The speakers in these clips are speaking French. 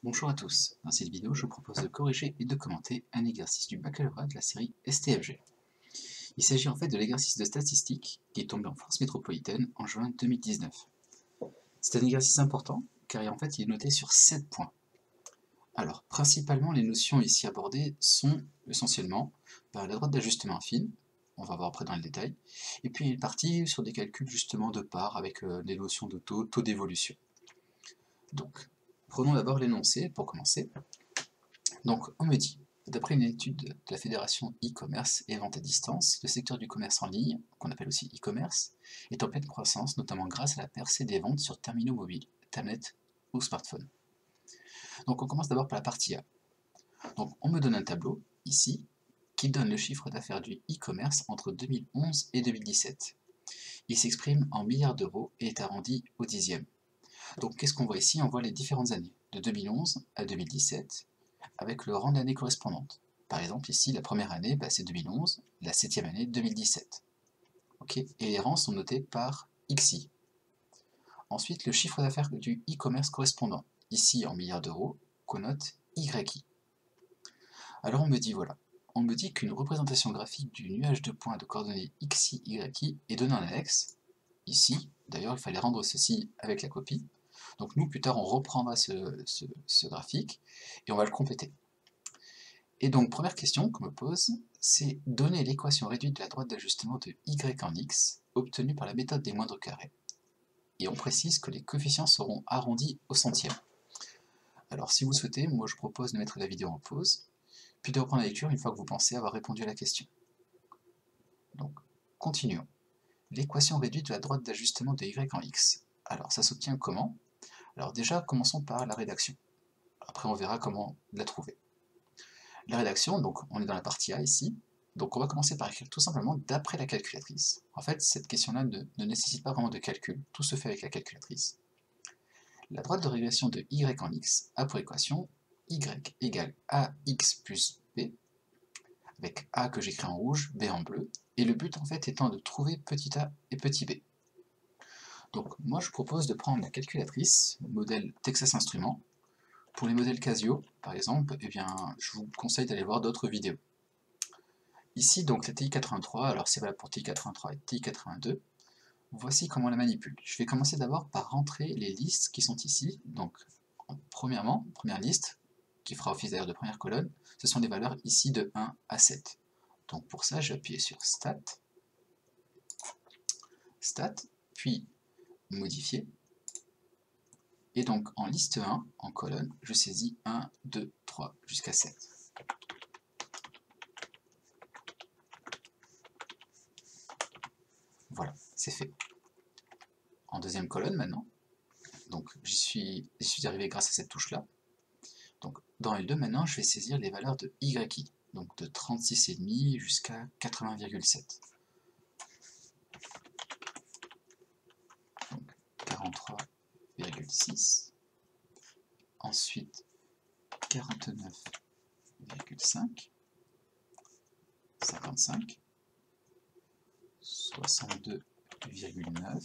Bonjour à tous, dans cette vidéo je vous propose de corriger et de commenter un exercice du baccalauréat de la série STFG. Il s'agit en fait de l'exercice de statistique qui est tombé en France métropolitaine en juin 2019. C'est un exercice important car en fait il est noté sur 7 points. Alors principalement les notions ici abordées sont essentiellement la droite d'ajustement affine, on va voir après dans le détail, et puis une partie sur des calculs justement de part avec des notions de taux d'évolution. Donc prenons d'abord l'énoncé pour commencer. Donc on me dit, d'après une étude de la Fédération e-commerce et vente à distance, le secteur du commerce en ligne, qu'on appelle aussi e-commerce, est en pleine croissance, notamment grâce à la percée des ventes sur terminaux mobiles, tablettes ou smartphones. Donc on commence d'abord par la partie A. Donc on me donne un tableau, ici, qui donne le chiffre d'affaires du e-commerce entre 2011 et 2017. Il s'exprime en milliards d'euros et est arrondi au dixième. Donc qu'est-ce qu'on voit ici? On voit les différentes années, de 2011 à 2017, avec le rang d'année correspondante. Par exemple, ici, la première année, c'est 2011, la 7e année, 2017. Ok, et les rangs sont notés par XI. Ensuite, le chiffre d'affaires du e-commerce correspondant, ici en milliards d'euros, connote YI. Alors on me dit, voilà, on me dit qu'une représentation graphique du nuage de points de coordonnées XI, YI est donnée en annexe, ici, d'ailleurs il fallait rendre ceci avec la copie, donc nous plus tard on reprendra ce graphique et on va le compléter. Et donc, première question qu'on me pose, c'est donner l'équation réduite de la droite d'ajustement de y en x, obtenue par la méthode des moindres carrés. Et on précise que les coefficients seront arrondis au centième. Alors, si vous souhaitez, moi je propose de mettre la vidéo en pause, puis de reprendre la lecture une fois que vous pensez avoir répondu à la question. Donc, continuons. L'équation réduite de la droite d'ajustement de y en x. Alors, ça s'obtient comment? Alors déjà, commençons par la rédaction. Après, on verra comment la trouver. La rédaction, donc on est dans la partie A ici, donc on va commencer par écrire tout simplement d'après la calculatrice. En fait, cette question-là ne nécessite pas vraiment de calcul, tout se fait avec la calculatrice. La droite de régression de y en x a pour équation y égale ax plus b, avec a que j'écris en rouge, b en bleu, et le but en fait étant de trouver petit a et petit b. Donc moi je propose de prendre la calculatrice, modèle Texas Instruments. Pour les modèles Casio, par exemple, eh bien, je vous conseille d'aller voir d'autres vidéos. Ici, donc, la TI-83, alors c'est valable pour TI-83 et TI-82. Voici comment on la manipule. Je vais commencer d'abord par rentrer les listes qui sont ici. Donc, premièrement, première liste, qui fera office d'ailleurs de première colonne, ce sont les valeurs ici de 1 à 7. Donc pour ça, j'ai appuyé sur Stat, puis Modifier. Et donc en liste 1, en colonne, je saisis 1, 2, 3, jusqu'à 7. Voilà, c'est fait. En deuxième colonne maintenant, donc j'y suis arrivé grâce à cette touche-là. Donc dans L2 maintenant, je vais saisir les valeurs de YI, donc de 36,5 jusqu'à 80,7. Donc 43,6. Ensuite 49,5. 55. 62,9.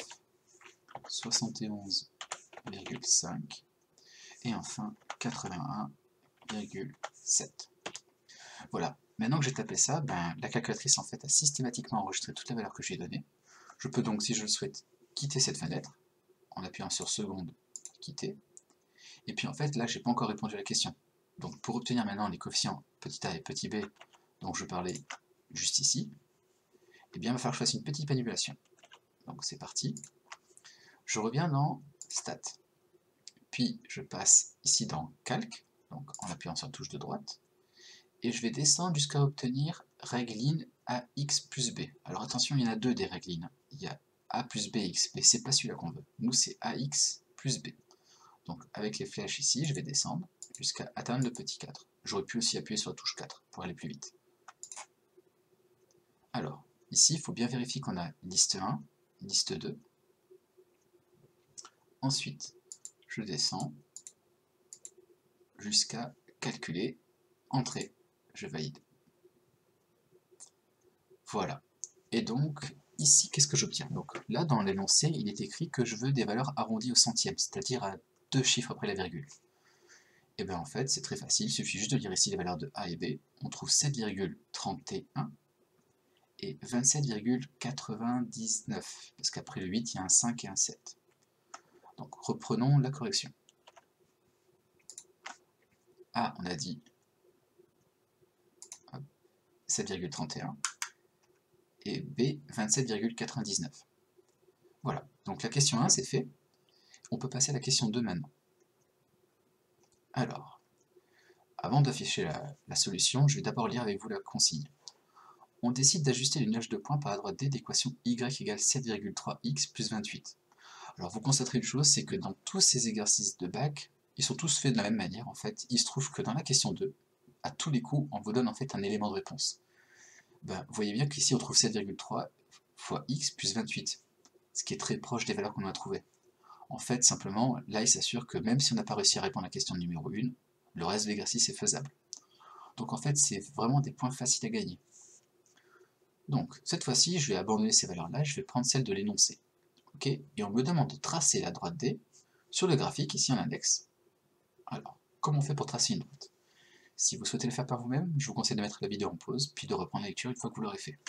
71,5 et enfin 81,7. Voilà, maintenant que j'ai tapé ça, la calculatrice en fait a systématiquement enregistré toutes les valeurs que j'ai données. Je peux donc, si je le souhaite, quitter cette fenêtre en appuyant sur seconde, quitter. Et puis en fait, là, j'ai pas encore répondu à la question. Donc pour obtenir maintenant les coefficients petit a et petit b, dont je parlais juste ici, eh bien il va falloir que je fasse une petite manipulation. Donc c'est parti. Je reviens dans Stat. Puis je passe ici dans Calque, donc en appuyant sur la touche de droite, et je vais descendre jusqu'à obtenir règle AX plus B. Alors attention, il y en a deux des règles. Il y a A plus B, X, mais c'est pas celui-là qu'on veut. Nous, c'est AX plus B. Donc avec les flèches ici, je vais descendre jusqu'à atteindre le petit 4. J'aurais pu aussi appuyer sur la touche 4 pour aller plus vite. Alors, ici, il faut bien vérifier qu'on a liste 1, liste 2. Ensuite, je descends jusqu'à calculer, entrée, je valide. Voilà. Et donc, ici, qu'est-ce que j'obtiens? Donc là, dans l'énoncé, il est écrit que je veux des valeurs arrondies au centième, c'est-à-dire à 2 chiffres après la virgule. Et bien en fait, c'est très facile, il suffit juste de lire ici les valeurs de A et B. On trouve 7,31 et 27,99, parce qu'après le 8, il y a un 5 et un 7. Donc reprenons la correction. A, on a dit 7,31 et B, 27,99. Voilà, donc la question 1, c'est fait. On peut passer à la question 2 maintenant. Alors, avant d'afficher la solution, je vais d'abord lire avec vous la consigne. On décide d'ajuster le nuage de points par la droite D d'équation y égale 7,3x plus 28. Alors vous constaterez une chose, c'est que dans tous ces exercices de bac, ils sont tous faits de la même manière en fait. Il se trouve que dans la question 2, à tous les coups, on vous donne en fait un élément de réponse. Ben, vous voyez bien qu'ici on trouve 7,3 fois x plus 28, ce qui est très proche des valeurs qu'on a trouvées. En fait, simplement, là il s'assure que même si on n'a pas réussi à répondre à la question numéro 1, le reste de l'exercice est faisable. Donc en fait, c'est vraiment des points faciles à gagner. Donc, cette fois-ci, je vais abandonner ces valeurs-là, je vais prendre celle de l'énoncé. Okay, et on me demande de tracer la droite D sur le graphique, ici en index. Alors, comment on fait pour tracer une droite? Si vous souhaitez le faire par vous-même, je vous conseille de mettre la vidéo en pause, puis de reprendre la lecture une fois que vous l'aurez fait.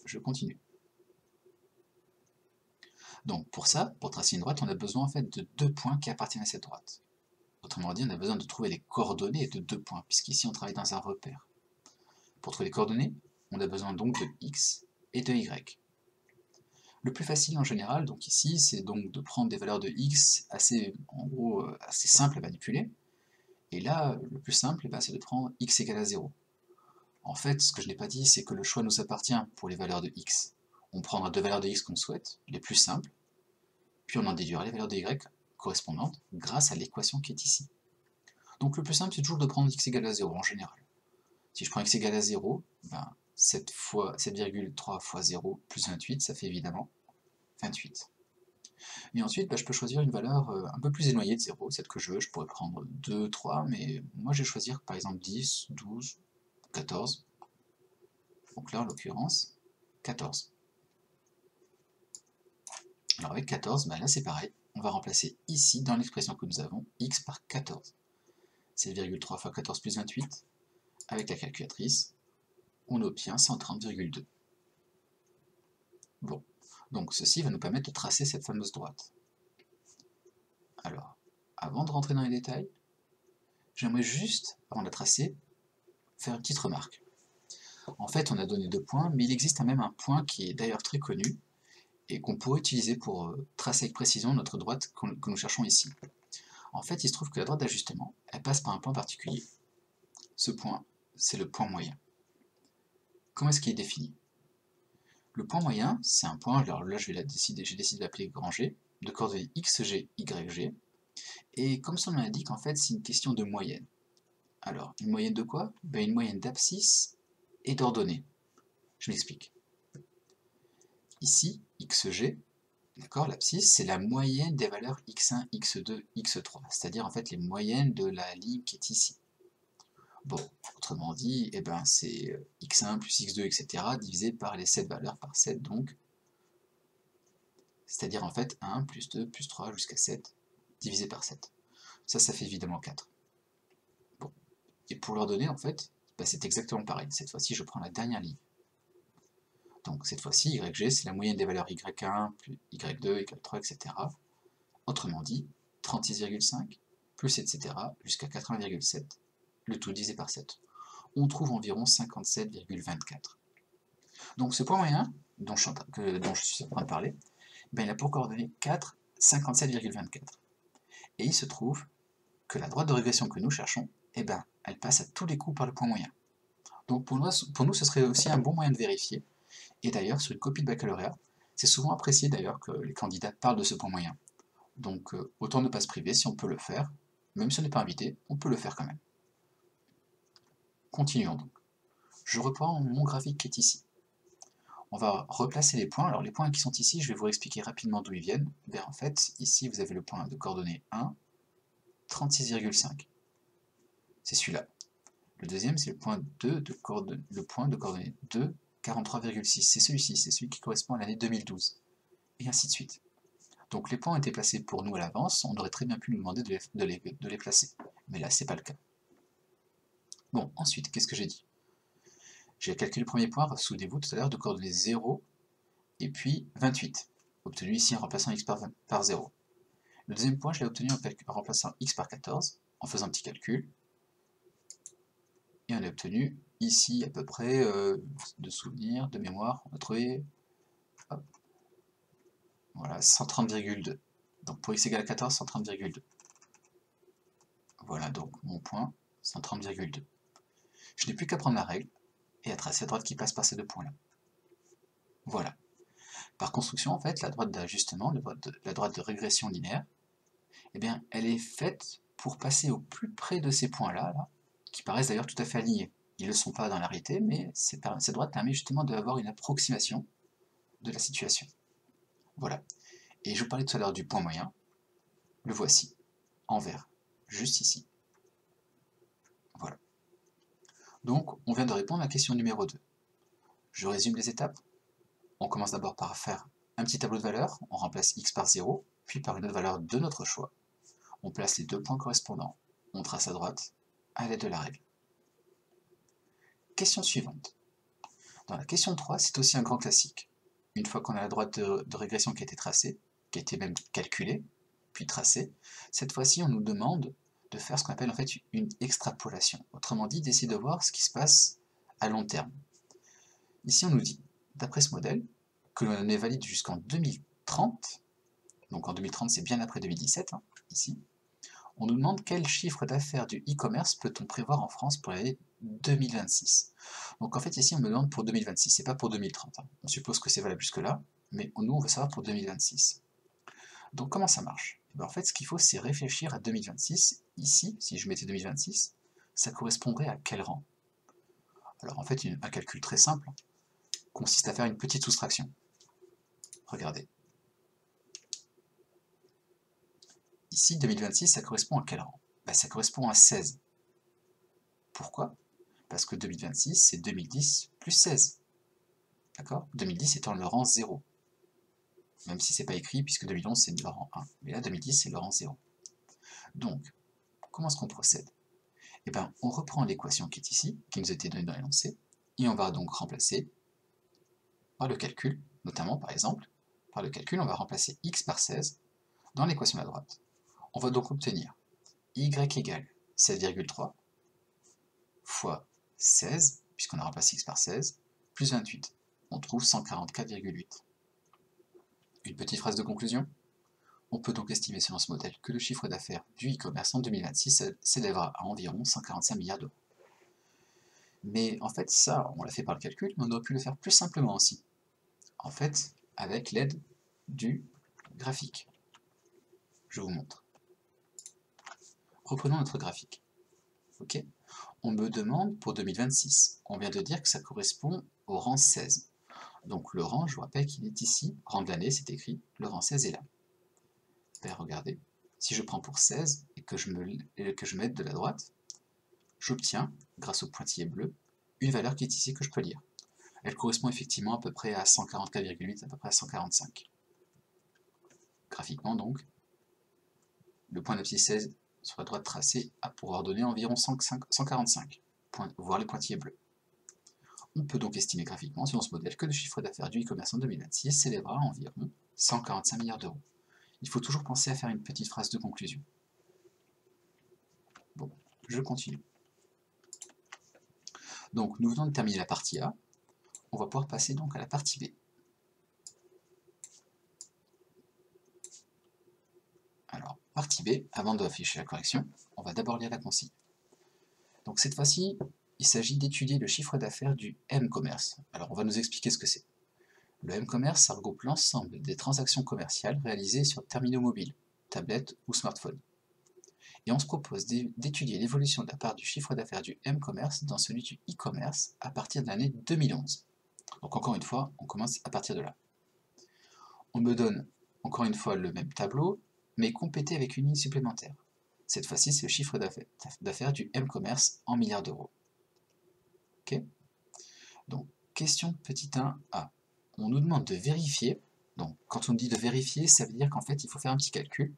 Je continue. Donc pour ça, pour tracer une droite, on a besoin en fait de deux points qui appartiennent à cette droite. Autrement dit, on a besoin de trouver les coordonnées de deux points, puisqu'ici on travaille dans un repère. Pour trouver les coordonnées, on a besoin donc de x et de y. Le plus facile en général, donc ici, c'est donc de prendre des valeurs de x assez simples à manipuler. Et là, le plus simple, c'est de prendre x égale à 0. En fait, ce que je n'ai pas dit, c'est que le choix nous appartient pour les valeurs de x. On prendra deux valeurs de x qu'on souhaite, les plus simples, puis on en déduira les valeurs de y correspondantes grâce à l'équation qui est ici. Donc le plus simple, c'est toujours de prendre x égale à 0 en général. Si je prends x égale à 0, 7,3 fois 0 plus 28, ça fait évidemment 28. Et ensuite, je peux choisir une valeur un peu plus éloignée de 0, celle que je veux. Je pourrais prendre 2, 3, mais moi je vais choisir par exemple 10, 12, 14. Donc là, en l'occurrence, 14. Alors avec 14, là c'est pareil. On va remplacer ici, dans l'expression que nous avons, x par 14. 7,3 fois 14 plus 28. Avec la calculatrice, on obtient 130,2. Bon, donc ceci va nous permettre de tracer cette fameuse droite. Alors, avant de rentrer dans les détails, j'aimerais juste, avant de la tracer, faire une petite remarque. En fait, on a donné deux points, mais il existe même un point qui est d'ailleurs très connu, et qu'on pourrait utiliser pour tracer avec précision notre droite que nous cherchons ici. En fait, il se trouve que la droite d'ajustement, elle passe par un point particulier. Ce point, c'est le point moyen. Comment est-ce qu'il est défini? Le point moyen, c'est un point, alors là j'ai décidé de l'appeler grand G, de coordonnées xg, yg, et comme son nom l'indique, en fait, c'est une question de moyenne. Alors, une moyenne de quoi? Une moyenne d'abscisse et d'ordonnée. Je m'explique. Ici, xg, d'accord, l'abscisse, c'est la moyenne des valeurs x1, x2, x3, c'est-à-dire en fait les moyennes de la ligne qui est ici. Bon, autrement dit, c'est x1 plus x2, etc. divisé par les 7 valeurs par 7, donc, c'est-à-dire en fait 1 plus 2 plus 3 jusqu'à 7 divisé par 7. Ça fait évidemment 4. Bon, et pour leur donner, en fait, c'est exactement pareil. Cette fois-ci, je prends la dernière ligne. Donc cette fois-ci, YG, c'est la moyenne des valeurs Y1, plus Y2, Y3, etc. Autrement dit, 36,5, plus etc. jusqu'à 80,7, le tout divisé par 7. On trouve environ 57,24. Donc ce point moyen, dont je suis en train de parler, il a pour coordonnée 4, 57,24. Et il se trouve que la droite de régression que nous cherchons, elle passe à tous les coups par le point moyen. Donc pour nous, ce serait aussi un bon moyen de vérifier. Et d'ailleurs, sur une copie de baccalauréat, c'est souvent apprécié d'ailleurs que les candidats parlent de ce point moyen. Donc autant ne pas se priver, si on peut le faire, même si on n'est pas invité, on peut le faire quand même. Continuons donc. Je reprends mon graphique qui est ici. On va replacer les points. Alors les points qui sont ici, je vais vous expliquer rapidement d'où ils viennent. En fait, ici vous avez le point de coordonnées 1, 36,5. C'est celui-là. Le deuxième, c'est le point de coordonnées 2, 43,6. C'est celui-ci, c'est celui qui correspond à l'année 2012. Et ainsi de suite. Donc les points ont été placés pour nous à l'avance, on aurait très bien pu nous demander de les placer. Mais là, c'est pas le cas. Bon, ensuite, qu'est-ce que j'ai dit? J'ai calculé le premier point, souvenez-vous tout à l'heure, de coordonnées 0 et puis 28, obtenu ici en remplaçant x par 0. Le deuxième point, je l'ai obtenu en remplaçant x par 14, en faisant un petit calcul. Et on a obtenu ici à peu près, de souvenirs, de mémoire, on a trouvé, hop, voilà, 130,2. Donc pour x égale à 14, 130,2. Voilà donc mon point, 130,2. Je n'ai plus qu'à prendre la règle et à tracer la droite qui passe par ces deux points-là. Voilà. Par construction, en fait, la droite d'ajustement, la droite de régression linéaire, eh bien, elle est faite pour passer au plus près de ces points-là, là, qui paraissent d'ailleurs tout à fait alignés. Ils ne le sont pas dans la réalité, mais cette droite permet justement d'avoir une approximation de la situation. Voilà. Et je vous parlais tout à l'heure du point moyen, le voici, en vert, juste ici. Voilà. Donc, on vient de répondre à la question numéro 2. Je résume les étapes. On commence d'abord par faire un petit tableau de valeurs, on remplace x par 0, puis par une autre valeur de notre choix. On place les deux points correspondants, on trace à droite, à l'aide de la règle. Question suivante. Dans la question 3, c'est aussi un grand classique. Une fois qu'on a la droite de régression qui a été tracée, qui a été même calculée, puis tracée, cette fois-ci on nous demande de faire ce qu'on appelle en fait une extrapolation. Autrement dit, d'essayer de voir ce qui se passe à long terme. Ici on nous dit, d'après ce modèle, que l'on est valide jusqu'en 2030, donc en 2030 c'est bien après 2017, hein, ici, on nous demande quel chiffre d'affaires du e-commerce peut-on prévoir en France pour l'année 2026. Donc en fait ici on me demande pour 2026, c'est pas pour 2030. Hein. On suppose que c'est valable jusque-là, mais nous on veut savoir pour 2026. Donc comment ça marche? En fait ce qu'il faut c'est réfléchir à 2026. Ici, si je mettais 2026, ça correspondrait à quel rang? Alors en fait un calcul très simple consiste à faire une petite soustraction. Regardez. Ici 2026 ça correspond à quel rang? Ça correspond à 16. Pourquoi? Parce que 2026, c'est 2010 plus 16. D'accord? 2010 étant le rang 0. Même si c'est pas écrit, puisque 2011, c'est le rang 1. Mais là, 2010, c'est le rang 0. Donc, comment est-ce qu'on procède? Eh bien, on reprend l'équation qui est ici, qui nous a été donnée dans l'énoncé, et on va donc remplacer par le calcul, notamment, par exemple, par le calcul, on va remplacer x par 16 dans l'équation à droite. On va donc obtenir y égale 7,3 fois 16, puisqu'on a remplacé x par 16, plus 28. On trouve 144,8. Une petite phrase de conclusion. On peut donc estimer selon ce modèle que le chiffre d'affaires du e-commerce en 2026 s'élèvera à environ 145 milliards d'euros. Mais en fait, ça, on l'a fait par le calcul, mais on aurait pu le faire plus simplement aussi. En fait, avec l'aide du graphique. Je vous montre. Reprenons notre graphique. Ok? On me demande pour 2026. On vient de dire que ça correspond au rang 16. Donc le rang, je vous rappelle qu'il est ici, rang de l'année, c'est écrit, le rang 16 est là. Regardez, si je prends pour 16 et que je mette de la droite, j'obtiens, grâce au pointillé bleu, une valeur qui est ici que je peux lire. Elle correspond effectivement à peu près à 144,8, à peu près à 145. Graphiquement donc, le point d'abscisse 16 sur la droite tracée a pour ordonnée environ 145, voire les pointillés bleus. On peut donc estimer graphiquement, selon ce modèle, que le chiffre d'affaires du e-commerce en 2026 s'élèvera à environ 145 milliards d'euros. Il faut toujours penser à faire une petite phrase de conclusion. Bon, je continue. Donc, nous venons de terminer la partie A. On va pouvoir passer donc à la partie B. Alors, partie B, avant d'afficher la correction, on va d'abord lire la consigne. Donc cette fois-ci, il s'agit d'étudier le chiffre d'affaires du M-commerce. Alors, on va nous expliquer ce que c'est. Le M-commerce, ça regroupe l'ensemble des transactions commerciales réalisées sur terminaux mobiles, tablettes ou smartphones. Et on se propose d'étudier l'évolution de la part du chiffre d'affaires du M-commerce dans celui du e-commerce à partir de l'année 2011. Donc encore une fois, on commence à partir de là. On me donne encore une fois le même tableau, mais complété avec une ligne supplémentaire. Cette fois-ci, c'est le chiffre d'affaires du M-commerce en milliards d'euros. Ok? Donc, question petit 1a. On nous demande de vérifier Donc, quand on dit de vérifier, ça veut dire qu'en fait, il faut faire un petit calcul,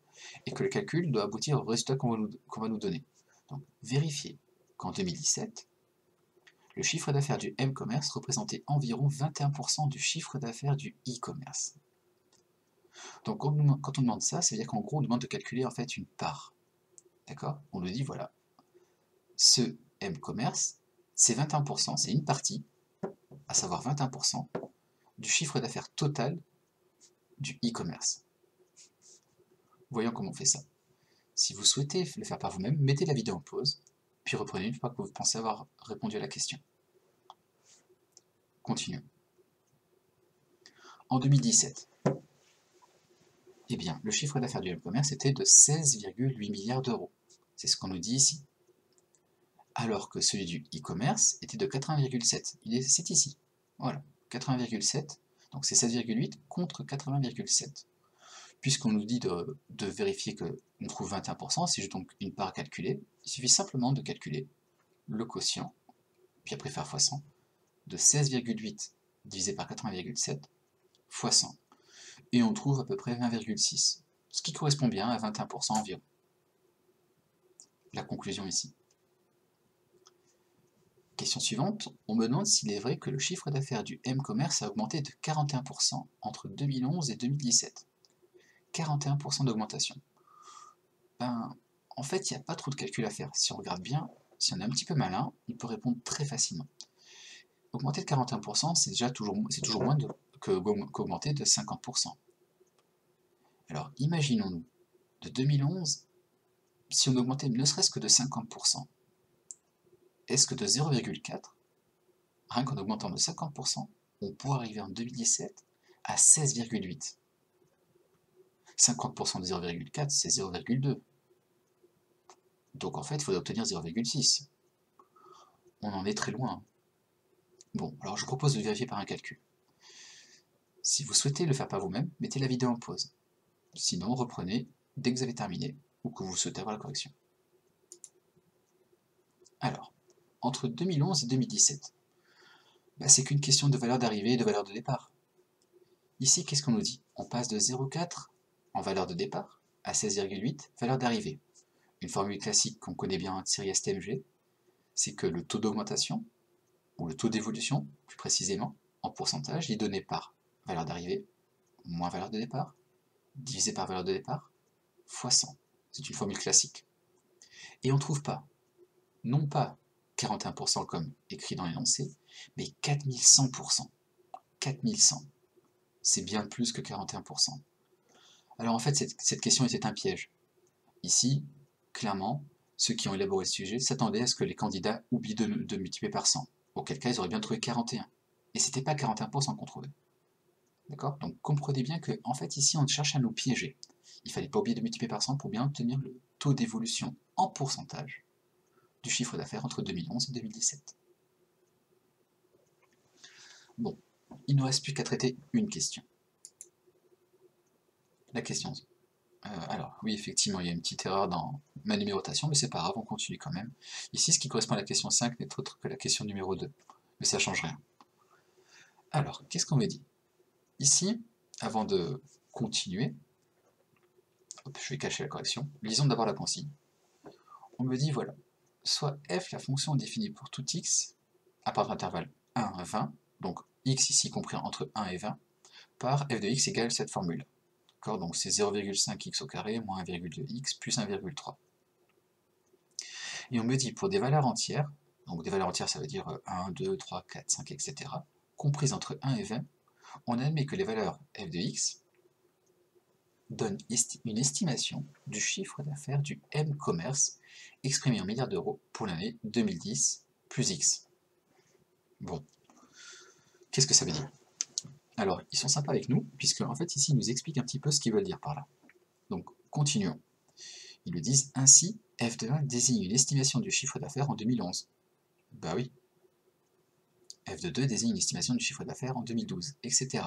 et que le calcul doit aboutir au résultat qu'on va nous donner. Donc, vérifier qu'en 2017, le chiffre d'affaires du M-commerce représentait environ 21% du chiffre d'affaires du e-commerce. Donc, quand on demande ça, ça veut dire qu'en gros, on demande de calculer en fait une part. D'accord? On nous dit, voilà, ce M-commerce, c'est 21%, c'est une partie, à savoir 21% du chiffre d'affaires total du e-commerce. Voyons comment on fait ça. Si vous souhaitez le faire par vous-même, mettez la vidéo en pause, puis reprenez une fois que vous pensez avoir répondu à la question. Continuons. En 2017, eh bien, le chiffre d'affaires du e-commerce était de 16,8 milliards d'euros. C'est ce qu'on nous dit ici. Alors que celui du e-commerce était de 80,7. C'est ici. Voilà, 80,7. Donc c'est 16,8 contre 80,7. Puisqu'on nous dit de vérifier qu'on trouve 21%, c'est juste donc une part à calculer. Il suffit simplement de calculer le quotient, puis après faire fois 100, de 16,8 divisé par 80,7 fois 100. Et on trouve à peu près 20,6, ce qui correspond bien à 21% environ. La conclusion ici. Question suivante, on me demande s'il est vrai que le chiffre d'affaires du M-commerce a augmenté de 41% entre 2011 et 2017. 41% d'augmentation. En fait, il n'y a pas trop de calcul à faire. Si on regarde bien, si on est un petit peu malin, on peut répondre très facilement. Augmenter de 41%, c'est toujours moins qu'augmenter de 50%. Alors, imaginons-nous, de 2011, si on augmentait ne serait-ce que de 50%, est-ce que de 0,4, rien qu'en augmentant de 50%, on pourrait arriver en 2017 à 16,8. 50% de 0,4, c'est 0,2. Donc en fait, il faudrait obtenir 0,6. On en est très loin. Bon, alors je vous propose de vérifier par un calcul. Si vous souhaitez le faire par vous-même, mettez la vidéo en pause. Sinon, reprenez dès que vous avez terminé ou que vous souhaitez avoir la correction. Alors, entre 2011 et 2017, c'est qu'une question de valeur d'arrivée et de valeur de départ. Ici, qu'est-ce qu'on nous dit? On passe de 0,4 en valeur de départ à 16,8 valeur d'arrivée. Une formule classique qu'on connaît bien en série STMG, c'est que le taux d'augmentation, ou le taux d'évolution, plus précisément, en pourcentage, est donné par valeur d'arrivée moins valeur de départ, divisé par valeur de départ, fois 100. C'est une formule classique. Et on ne trouve pas, non pas 41% comme écrit dans l'énoncé, mais 4100%. 4100. C'est bien plus que 41%. Alors en fait, cette question était un piège. Ici, clairement, ceux qui ont élaboré le sujet s'attendaient à ce que les candidats oublient de multiplier par 100. Auquel cas, ils auraient bien trouvé 41. Et c'était pas 41% qu'on trouvait. D'accord? Donc comprenez bien que, en fait, ici, on cherche à nous piéger. Il fallait pas oublier de multiplier par 100 pour bien obtenir le taux d'évolution en pourcentage du chiffre d'affaires entre 2011 et 2017. Bon, il ne nous reste plus qu'à traiter une question. La question. Alors, oui, effectivement, il y a une petite erreur dans ma numérotation, mais c'est pas grave, on continue quand même. Ici, ce qui correspond à la question 5 n'est autre que la question numéro 2, mais ça change rien. Alors, qu'est-ce qu'on me dit? Ici, avant de continuer, hop, je vais cacher la correction, lisons d'abord la consigne. On me dit, voilà, soit f, la fonction définie pour tout x, à partir de l'intervalle 1 à 20, donc x ici compris entre 1 et 20, par f de x égale cette formule. Donc c'est 0,5x au carré moins 1,2x plus 1,3. Et on me dit pour des valeurs entières, donc des valeurs entières ça veut dire 1, 2, 3, 4, 5, etc., comprises entre 1 et 20, on admet que les valeurs f de x donnent une estimation du chiffre d'affaires du M-commerce exprimé en milliards d'euros pour l'année 2010 plus x. Bon, qu'est-ce que ça veut dire? Alors, ils sont sympas avec nous, puisque en fait ici ils nous expliquent un petit peu ce qu'ils veulent dire par là. Donc, continuons. Ils le disent ainsi, f de 1 désigne une estimation du chiffre d'affaires en 2011. Bah oui. F de 2 désigne une estimation du chiffre d'affaires en 2012, etc.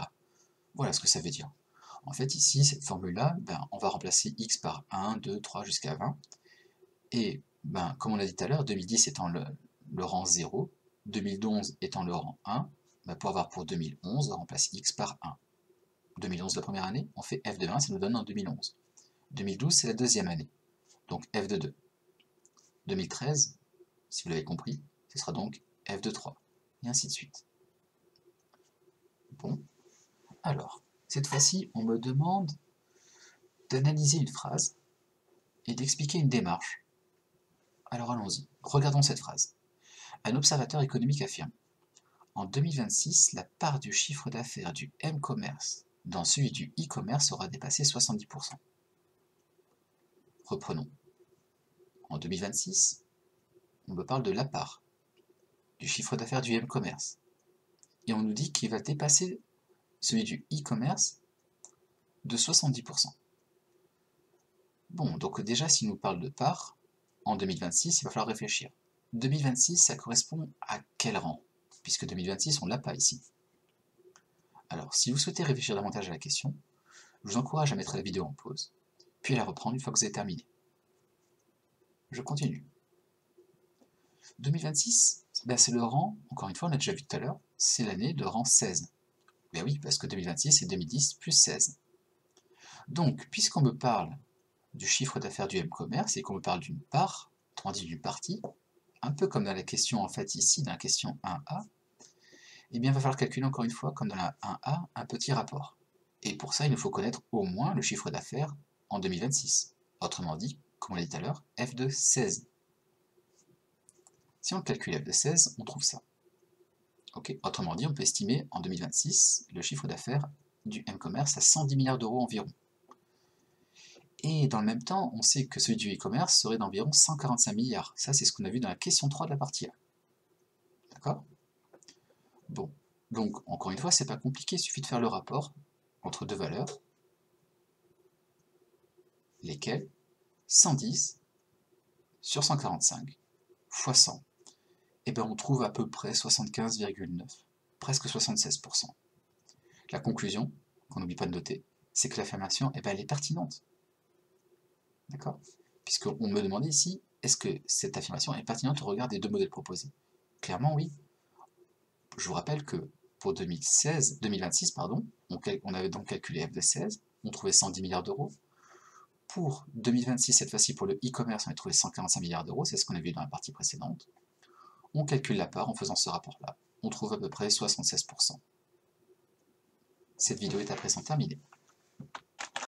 Voilà ce que ça veut dire. En fait, ici, cette formule-là, on va remplacer x par 1, 2, 3 jusqu'à 20. Et, comme on l'a dit tout à l'heure, 2010 étant le rang 0, 2011 étant le rang 1, pour avoir pour 2011, on remplace x par 1. 2011 la première année, on fait f de 1, ça nous donne en 2011. 2012 c'est la deuxième année, donc f de 2. 2013, si vous l'avez compris, ce sera donc f de 3, et ainsi de suite. Bon, alors, cette fois-ci, on me demande d'analyser une phrase et d'expliquer une démarche. Alors allons-y, regardons cette phrase. Un observateur économique affirme: en 2026, la part du chiffre d'affaires du M-commerce dans celui du e-commerce aura dépassé 70%. Reprenons. En 2026, on me parle de la part du chiffre d'affaires du M-commerce. Et on nous dit qu'il va dépasser celui du e-commerce de 70%. Bon, donc déjà, s'il nous parle de part, en 2026, il va falloir réfléchir. 2026, ça correspond à quel rang? Puisque 2026, on ne l'a pas ici. Alors, si vous souhaitez réfléchir davantage à la question, je vous encourage à mettre la vidéo en pause, puis à la reprendre une fois que vous avez terminé. Je continue. 2026, ben c'est le rang, encore une fois, on a déjà vu tout à l'heure, c'est l'année de rang 16. Ben oui, parce que 2026, c'est 2010 plus 16. Donc, puisqu'on me parle du chiffre d'affaires du M-commerce et qu'on me parle d'une part, autrement dit d'une partie, un peu comme dans la question en fait ici, dans la question 1A, eh bien il va falloir calculer encore une fois, comme dans la 1A, un petit rapport. Et pour ça, il nous faut connaître au moins le chiffre d'affaires en 2026. Autrement dit, comme on l'a dit tout à l'heure, f de 16. Si on calcule f de 16, on trouve ça. Okay. Autrement dit, on peut estimer en 2026 le chiffre d'affaires du M-commerce à 110 milliards d'euros environ. Et dans le même temps, on sait que celui du e-commerce serait d'environ 145 milliards. Ça, c'est ce qu'on a vu dans la question 3 de la partie A. D'accord? Bon, donc encore une fois, c'est pas compliqué, il suffit de faire le rapport entre deux valeurs, lesquelles 110 sur 145 fois 100. Et bien on trouve à peu près 75,9, presque 76%. La conclusion, qu'on n'oublie pas de noter, c'est que l'affirmation, eh ben, elle est pertinente. D'accord? Puisqu'on me demandait ici, est-ce que cette affirmation est pertinente au regard des deux modèles proposés? Clairement oui. Je vous rappelle que pour 2026, on avait donc calculé f de 16, on trouvait 110 milliards d'euros. Pour 2026, cette fois-ci pour le e-commerce, on a trouvé 145 milliards d'euros, c'est ce qu'on a vu dans la partie précédente. On calcule la part en faisant ce rapport-là. On trouve à peu près 76%. Cette vidéo est à présent terminée.